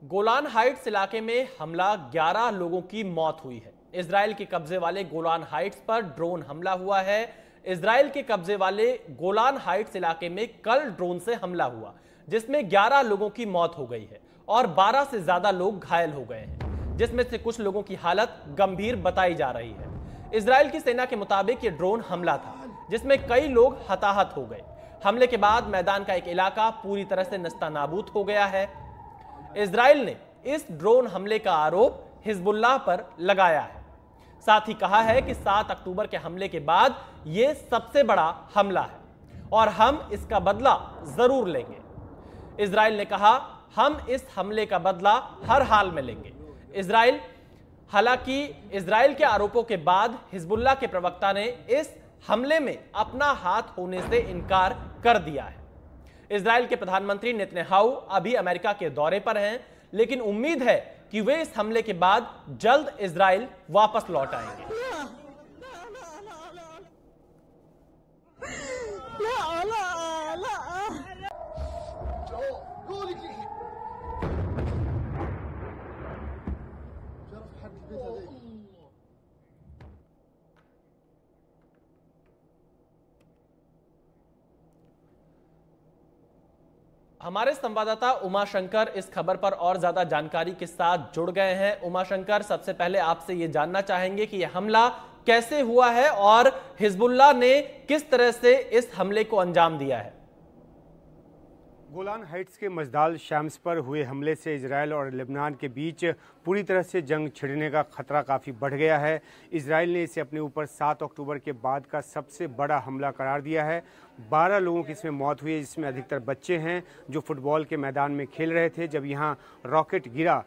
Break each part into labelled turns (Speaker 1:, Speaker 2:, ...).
Speaker 1: Golan Heights इलाके में हमला, 11 लोगों की मौत हुई है। इजराइल के कब्जे वाले गोलान हाइट्स पर ड्रोन हमला हुआ है। इजराइल के कब्जे वाले गोलान हाइट्स इलाके में कल ड्रोन से हमला हुआ, जिसमें 11 लोगों की मौत हो गई है और 12 से ज्यादा लोग घायल हो गए हैं, जिसमें से कुछ लोगों की हालत गंभीर बताई जा रही है। इजराइल की सेना के मुताबिक यह ड्रोन हमला था, जिसमें कई लोग हताहत हो गए। हमले के बाद मैदान का एक इलाका पूरी तरह से नस्तानाबूद हो गया है। इजराइल ने इस ड्रोन हमले का आरोप हिजबुल्लाह पर लगाया है। साथ ही कहा है कि 7 अक्टूबर के हमले के बाद यह सबसे बड़ा हमला है और हम इसका बदला जरूर लेंगे। इजराइल ने कहा, हम इस हमले का बदला हर हाल में लेंगे। हालांकि इजराइल के आरोपों के बाद हिजबुल्लाह के प्रवक्ता ने इस हमले में अपना हाथ होने से इनकार कर दिया है। इजराइल के प्रधानमंत्री नेतन्याहू अभी अमेरिका के दौरे पर हैं, लेकिन उम्मीद है कि वे इस हमले के बाद जल्द इजराइल वापस लौट आएंगे। हमारे संवाददाता उमाशंकर इस खबर पर और ज्यादा जानकारी के साथ जुड़ गए हैं। उमाशंकर, सबसे पहले आपसे ये जानना चाहेंगे कि यह हमला कैसे हुआ है और हिजबुल्लाह ने किस तरह से इस हमले को अंजाम दिया है।
Speaker 2: गोलान हाइट्स के मजदाल शम्स पर हुए हमले से इजराइल और लेबनान के बीच पूरी तरह से जंग छिड़ने का खतरा काफ़ी बढ़ गया है। इजराइल ने इसे अपने ऊपर 7 अक्टूबर के बाद का सबसे बड़ा हमला करार दिया है। 12 लोगों की इसमें मौत हुई है, जिसमें अधिकतर बच्चे हैं जो फुटबॉल के मैदान में खेल रहे थे। जब यहाँ रॉकेट गिरा,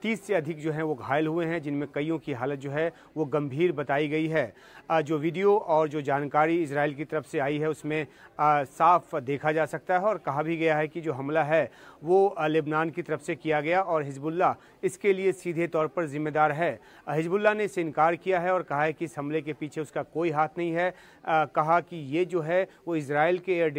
Speaker 2: 30 से अधिक जो हैं वो घायल हुए हैं, जिनमें कईयों की हालत जो है वो गंभीर बताई गई है। जो वीडियो और जो जानकारी इजराइल की तरफ से आई है उसमें साफ देखा जा सकता है और कहा भी गया है कि जो हमला है वो लेबनान की तरफ से किया गया और हिजबुल्लाह इसके लिए सीधे तौर पर जिम्मेदार है। हिजबुल्लाह ने इसे इनकार किया है और कहा है कि इस हमले के पीछे उसका कोई हाथ नहीं है। कहा कि ये जो है वो इजराइल के एयर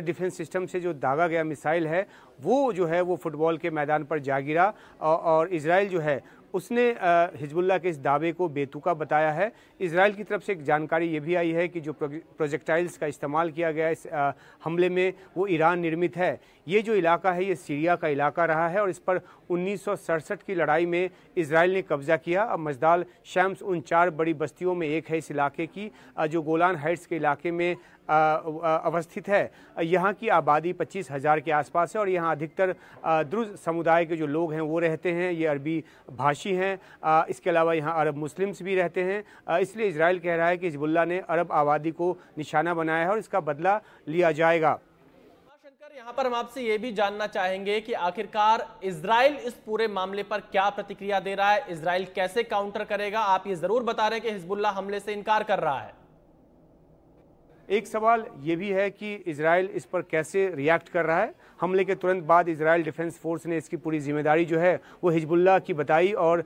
Speaker 2: डिफेंस सिस्टम से जो दागा गया मिसाइल है वो जो है वो फुटबॉल के मैदान पर जा गिरा और इजराइल जो है उसने हिजबुल्लाह के इस दावे को बेतुका बताया है। इजराइल की तरफ से एक जानकारी ये भी आई है कि जो प्रोजेक्टाइल्स का इस्तेमाल किया गया इस हमले में वो ईरान निर्मित है। ये जो इलाका है ये सीरिया का इलाका रहा है और इस पर 1967 की लड़ाई में इजराइल ने कब्जा किया। अब मजदाल शम्स उन 4 बड़ी बस्तियों में एक है इस इलाके की, जो गोलान हाइट्स के इलाके में अवस्थित है। यहाँ की आबादी 25,000 के आसपास है और यहाँ अधिकतर द्रुज समुदाय के जो लोग हैं वो रहते हैं। ये अरबी भाषी हैं। इसके अलावा यहाँ अरब मुस्लिम्स भी रहते हैं। इसलिए इजराइल कह रहा है कि हिजबुल्लाह ने अरब आबादी को निशाना बनाया है और इसका बदला लिया जाएगा।
Speaker 1: शंकर, यहाँ पर हम आपसे ये भी जानना चाहेंगे कि आखिरकार इजराइल इस पूरे मामले पर क्या प्रतिक्रिया दे रहा है, इजराइल कैसे काउंटर करेगा। आप ये जरूर बता रहे हैं कि हिजबुल्लाह हमले से इनकार कर रहा है।
Speaker 2: एक सवाल ये भी है कि इजराइल इस पर कैसे रिएक्ट कर रहा है। हमले के तुरंत बाद इजराइल डिफेंस फोर्स ने इसकी पूरी जिम्मेदारी जो है वो हिजबुल्लाह की बताई और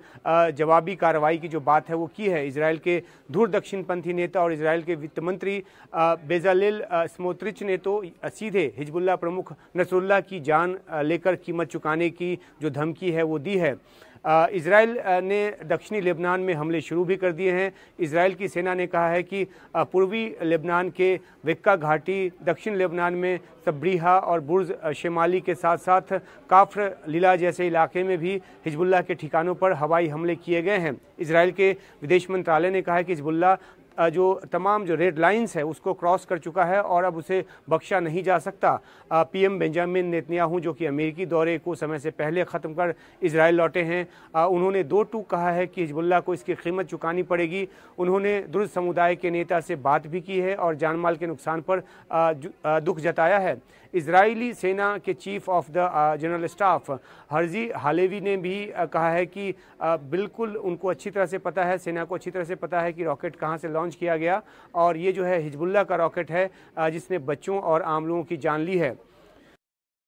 Speaker 2: जवाबी कार्रवाई की जो बात है वो की है। इजराइल के दूर दक्षिणपंथी नेता और इजराइल के वित्त मंत्री बेजालेल स्मोत्रिच ने तो सीधे हिजबुल्लाह प्रमुख नसरुल्लाह की जान लेकर कीमत चुकाने की जो धमकी है वो दी है। इजराइल ने दक्षिणी लेबनान में हमले शुरू भी कर दिए हैं। इजराइल की सेना ने कहा है कि पूर्वी लेबनान के विक्का घाटी, दक्षिण लेबनान में सब्रीहा और बुर्ज शेमाली के साथ साथ काफ्र लीला जैसे इलाके में भी हिजबुल्लाह के ठिकानों पर हवाई हमले किए गए हैं। इजराइल के विदेश मंत्रालय ने कहा है कि हिजबुल्लाह जो तमाम जो रेड लाइंस है उसको क्रॉस कर चुका है और अब उसे बख्शा नहीं जा सकता। पीएम बेंजामिन नेतन्याहू जो कि अमेरिकी दौरे को समय से पहले ख़त्म कर इजराइल लौटे हैं, उन्होंने 2 टूक कहा है कि हिजबुल्लाह को इसकी कीमत चुकानी पड़ेगी। उन्होंने दुर्ज समुदाय के नेता से बात भी की है और जान माल के नुकसान पर दुख जताया है। इजरायली सेना के chief of the general staff Herzi Halevi ने भी कहा है कि बिल्कुल उनको अच्छी तरह से पता है, सेना को अच्छी तरह से पता है कि रॉकेट कहां से लॉन्च किया गया और ये जो है हिजबुल्लाह का रॉकेट है जिसने बच्चों और आम लोगों की जान ली है।